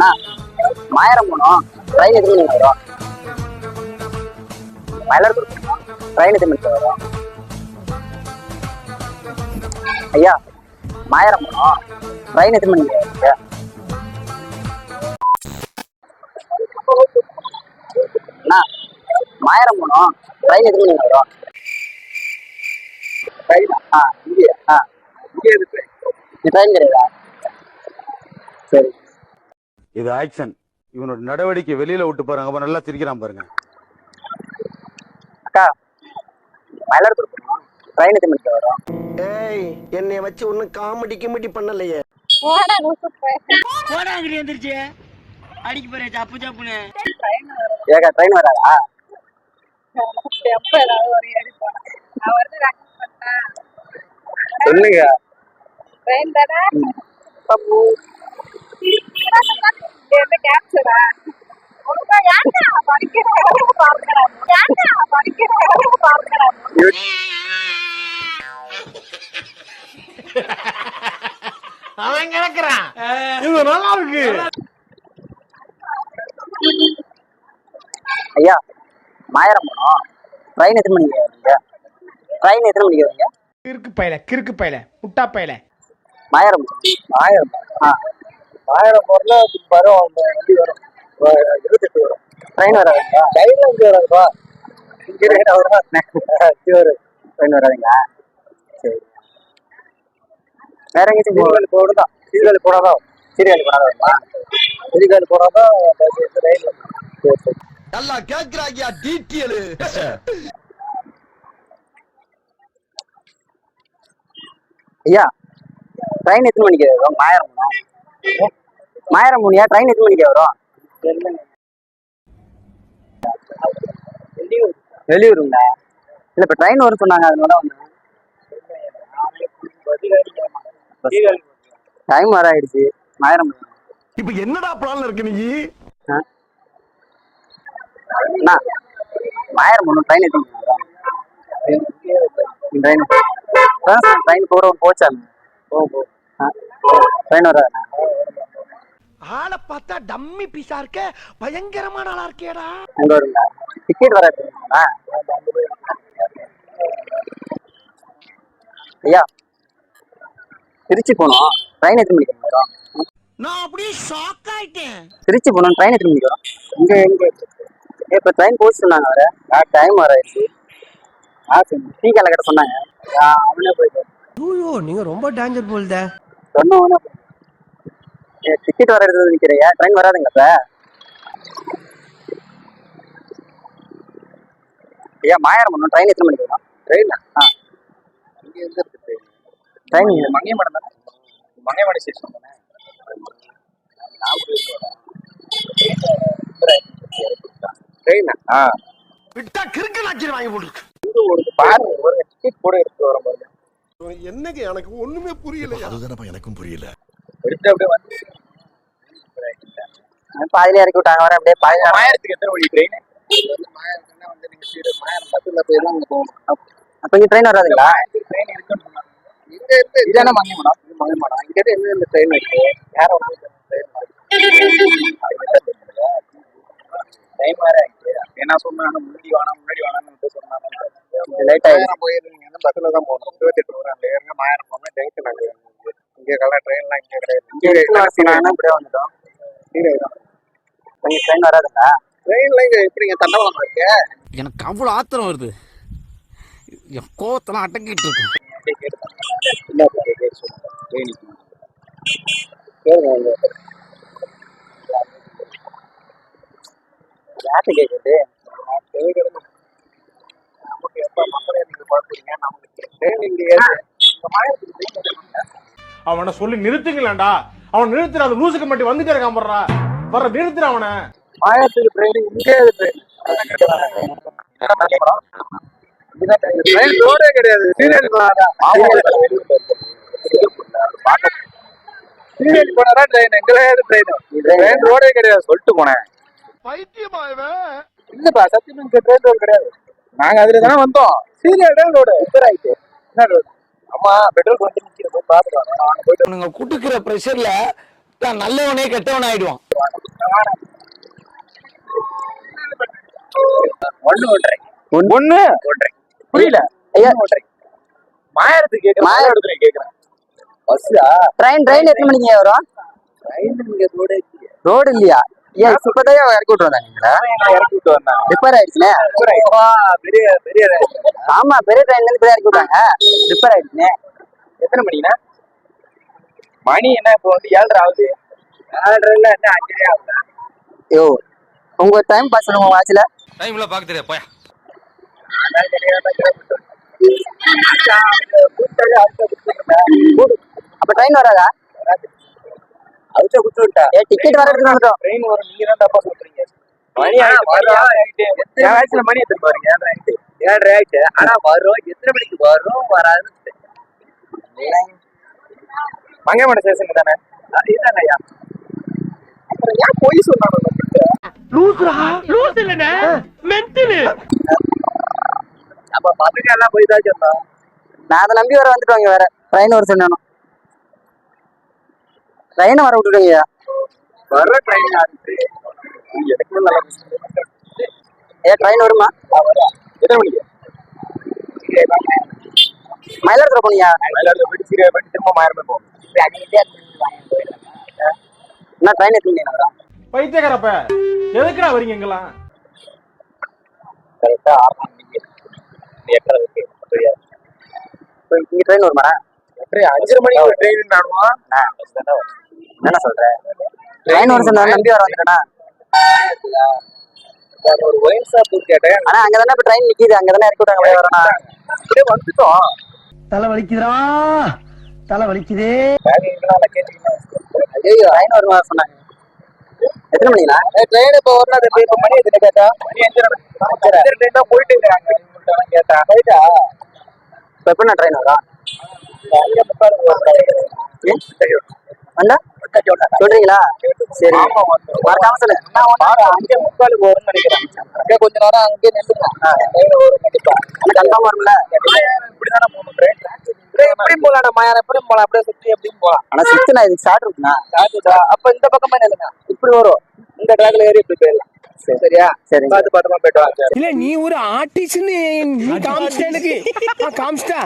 அண்ணா மாயரம் போனோம். ட்ரெயின் எத்தனை மணிக்கு வரும்? மயிலாடுதுறை போனோம். ட்ரெயின் எத்தனை மணிக்கு வரும்? ஐயா மாயரம் போனோம். ட்ரெயின் எத்தனை மணிக்கு வருங்க? அண்ணா மாயரம் போனோம். ட்ரெயின் எத்தனை மணிக்கு வரும்? ட்ரெயின் கிடையாதா? சரி. இது ஆக்ஷன். இவனோட நடவடிக்கை வெளியில விட்டு பாருங்க. அப்ப நல்லா சிரிக்கிறான் பாருங்க. அக்கா மயிலாடுதுறை போனோம். ட்ரெயின் எத்தனை மணிக்கு வரும்? ஏய் என்னைய வச்சு ஒன்னும் காமெடி கிமெடி பண்ணலையே. அடிக்க போறேன் சப்பு சப்புன்னு. ஏக்கா ட்ரெயின் வராதா? சொல்லுங்க. ட்ரெயின் தானே கேப்சரா அவன் கிடக்குறான். இது நல்லா இருக்கு. ஐயா மாயரம் போனோம். ட்ரெயின் எத்தனை மணிக்கு வருவீங்க? ட்ரெயின் எத்தனை மணிக்கு வருவீங்க? கிறுக்கு பையல முட்டா பையல. மாயரம் மாயரம் மாயரம் போறல வரும். அந்த வண்டி வரும் 28 வரும். ட்ரெயின் வராதுங்களா? ட்ரெயின்ல இங்கே வராதுப்பா. இங்கே வருமா? ட்ரெயின் வராதுங்களா? சரி. வேற எங்கேயும் சீர்காழி போடுதான். சீர்காழி போனாதான். சீர்காழி போனாதான்மா? சீர்காழி போனாதான் ரயில்ல. சரி சரி. நல்லா கேக்குறாங்க டீட்டெயில். ஐயா ட்ரெயின் எத்தனை மணிக்கு வரும்? மாயரம் போனோம். மாயரம் போனியா? ட்ரெயின் எத்தனை மணிக்கு வரும்? வெளியூருங்களா? இல்லை இப்போ ட்ரெயின் வரும் சொன்னாங்க, அதனால வந்தேன். டைம் வர ஆயிடுச்சு. மாயரம் இப்ப என்னடா பிளான்ல இருக்கு நீ? அண்ணா மாயரம் போகணும். ட்ரெயின் எத்தனை மணிக்கு வரும்? ட்ரெயின் போகிறவங்க போச்சாங்க. ட்ரெயின் வர ஆளை பார்த்தா டம்மி பீஸா இருக்க, பயங்கரமான ஆளா இருக்கேடா. அங்க வருங்க. டிக்கெட் வர ஐயா திருச்சி போனோம். ட்ரெயின் எத்தனை மணிக்கு வரும்? நான் அப்படியே ஷாக் ஆயிட்டேன். திருச்சி போனோம். ட்ரெயின் எத்தனை மணிக்கு வரும்? இங்க எங்க இப்போ ட்ரெயின் போச்சு சொன்னாங்க. வர டைம் வர ஆயிடுச்சு. டீ கலை கிட்ட சொன்னாங்க. அவனே போயிட்டு ஐயோ நீங்க ரொம்ப டேஞ்சர் போல்த. சொன்ன டிக்கெட் வர எடுத்து நிற்கிறையா? ட்ரெயின் வராதுங்க இப்ப. ஐயா மாயரம் பண்ணணும். ட்ரெயின் எத்தனை மணிக்கு வரும்? ட்ரெயினா? இங்கே எங்க இருக்கு ட்ரெயின்? ட்ரெயின் மங்கையமடம் தானே? மங்கையமடம் ஸ்டேஷன் தானே? ட்ரெயினா? விட்டா கிறுக்கு நாச்சிரு வாங்கி போட்டுருக்கு. பாருங்க ஒரு டிக்கெட் கூட எடுத்து வர மாதிரி. என்னங்க எனக்கு ஒண்ணுமே புரியல. அதுதானப்பா எனக்கும் புரியல. எடுத்து அப்படியே வந்து பாதியில இறக்கி விட்டாங்க. வர அப்படியே மாயரத்துக்கு எத்தனை மணி ட்ரெயின்? மாயரத்துக்குன்னா வந்து நீங்க மாயரம் பஸ்ல போயிடும். அப்ப இங்க ட்ரெயின் வராதுங்களா? ட்ரெயின் இருக்குன்னு சொன்னாங்க. இங்க இருந்து இதான மங்கைமடம். இது மங்கைமடம். இங்க இருந்து எந்த ட்ரெயின் இருக்கு? யார டைம் வேற ஆயிடுச்சு. என்ன சொன்னாங்க? முன்னாடி வேணாம்னு சொன்னாங்க. லேட் ஆயிரம் போயிருந்தீங்கன்னா பஸ்ல தான் போகணும். 28 வரும். அந்த ஏறுங்க மாயரம் போங்க. ஜங்ஷன் அங்கே இங்கே கலர் ட்ரெயின்லாம் இங்கே கிடையாது. இங்கே இப்படியே வந்துட்டோம். நீங்க ட்ரெயின் வராதுங்களா? ட்ரெயின்ல இங்க எப்படிங்க தண்டவாளம் இருக்கு? எனக்கு அவ்வளவு ஆத்திரம் வருது. என் கோவத்தெல்லாம் அடக்கிட்டு இருக்கு. யார்கிட்ட கேட்குறது? நமக்கு எப்ப மக்களே நீங்க பார்க்குறீங்க. நமக்கு ட்ரெயின் இங்கே அவனை சொல்லி நிறுத்துங்களேன்டா. அவன் நிறுத்துற அந்த லூசுக்கு மட்டும் வந்துட்டே இருக்கான். வர்ற நிறுத்துற அவனை. மாயத்துக்கு ட்ரெயின் இங்கே ட்ரெயின் ரோடே கிடையாது. சீரியல் போனா ட்ரெயின் எங்களே ட்ரெயின் ரோடே கிடையாது சொல்லிட்டு போனேன். பைத்தியமாவே இல்லப்பா சத்தியம் ட்ரெயின் ரோடு கிடையாது. நாங்க அதுல தானே வந்தோம். சீரியல் ரோடு ஆயிட்டு என்ன ரோடு? அம்மா பெட்ரோல் வந்து நிற்கிற போய் பாத்துருவாங்க. குட்டுக்கிற பிரஷர்ல நல்லவனே கெட்டவன் ஆயிடுவான். ஒண்ணு புரியல ஐயா மாயத்துக்கு கேக்குறேன் மாயத்துக்கு கேக்குறேன் பஸ்ஸா ட்ரெயின் எத்தனை மணிக்கு வரும் ரோடு இல்லையா ஏன் இப்பதான் இறக்கி விட்டு வந்தாங்களா இறக்கி விட்டு வந்தாங்க ரிப்பேர் ஆயிடுச்சுனே பெரிய ஆமா பெரிய ட்ரெயின்ல இருந்து இறக்கி விட்டாங்க ரிப்பேர் ஆயிடுச்சுனே எத்தனை மணினா மணி என்ன இப்போ வந்து 7:30 ஆகுது 7:30 என்ன 5:30 ஆகுதா ஐயோ உங்க டைம் பாஸ் பண்ணுங்க வாட்ச்ல டைம்ல பாக்க தெரியாது போயா. அப்ப ட்ரெயின் வராதா அதுக்கு குடுத்துட்டா டிக்கெட் வரதுக்கு வந்துட்டோம் ட்ரெயின் வரும் நீங்க தான் தப்பா சொல்றீங்க மணி ஆயிடுச்சு மணி எத்தனை பாருங்க 7:30 ஆயிடுச்சு ஆனா வரும் எத்தனை மணிக்கு வரும் வராது மங்கமட ஸ்டேஷன் தானே இதுதானே ஐயா அப்புறம் ஏன் போய் சொன்னாங்க லூஸ் இல்லனே மென்டல். அப்ப பசங்க எல்லாம் போய் தான் சொன்னோம் நான் அதை நம்பி வர வந்துட்டாங்க வேற ட்ரெயின் வர சொன்னானோ ட்ரெயினை வர விட்டுருங்க வர ட்ரெயின் எனக்கு நல்லா ட்ரெயின் வருமா எத்தனை மணிக்கு மயிலாடுதுறை போனியா மயிலாடுதுறை போயிட்டு சீரியல் போயிட்டு திரும்ப மாயமே போகும் என்ன ட்ரெயின் எடுத்துங்க பைத்தியக்காரப்ப எதுக்குடா வரீங்க எங்கெல்லாம் கரெக்டா 6 மணிக்கு 8:30 இங்க ட்ரெயின் வருமா 5:30 மணிக்கு ஒரு ட்ரெயின் நானுவா என்ன சொல்ற ட்ரெயின் வர சொன்னா நம்பி வர வந்துட்டேனா ஒரு ஒயின் ஷாப் கேட்டேன் ஆனா அங்கதானே இப்ப ட்ரெயின் நிக்குது அங்கதானே இறக்கி விட்டாங்க அப்படியே வரணும் அப்படியே வந்துட்டோம் தலை வலிக்குதுடா தலை வலிக்குதே. ஐயோ ட்ரெயின் வருமா சொன்னாங்க எத்தனை மணிங்களா ட்ரெயின் இப்ப வரணும் இப்ப மணி எத்தனை கேட்டா மணி 5:30 ட்ரெயின் தான் போயிட்டு இருக்காங்க கேட்டா போயிட்டா இப்ப எப்ப நான் ட்ரெயின் வரும் வந்தா சொல்றீங்களா சரி மறக்காம சொல்லு 5:45 வரும்னு நினைக்கிறேன் அப்படியே கொஞ்ச நேரம் அங்கேயே நின்றுக்கலாம் கன்ஃபார்ம் வரும்ல இப்படிதானே போகணும் ட்ரெயின் எப்படி போலாம் மாயாரம் எப்படி போலாம் அப்படியே சுத்தி எப்படியும் போலாம் ஆனா சுத்தி நான் இதுக்கு ஷார்ட் இருக்குண்ணா அப்ப இந்த பக்கமா நில்லுங்க இப்படி வரும் இந்த ட்ராக்ல ஏறி இப்படி போயிடலாம் சரியா சரி பார்த்து பத்திரமா போயிட்டு வாங்க இல்ல நீ ஒரு ஆர்டிஸ்ட்னு நீ காமிச்சிட்ட எனக்கு காமிச்சிட்டா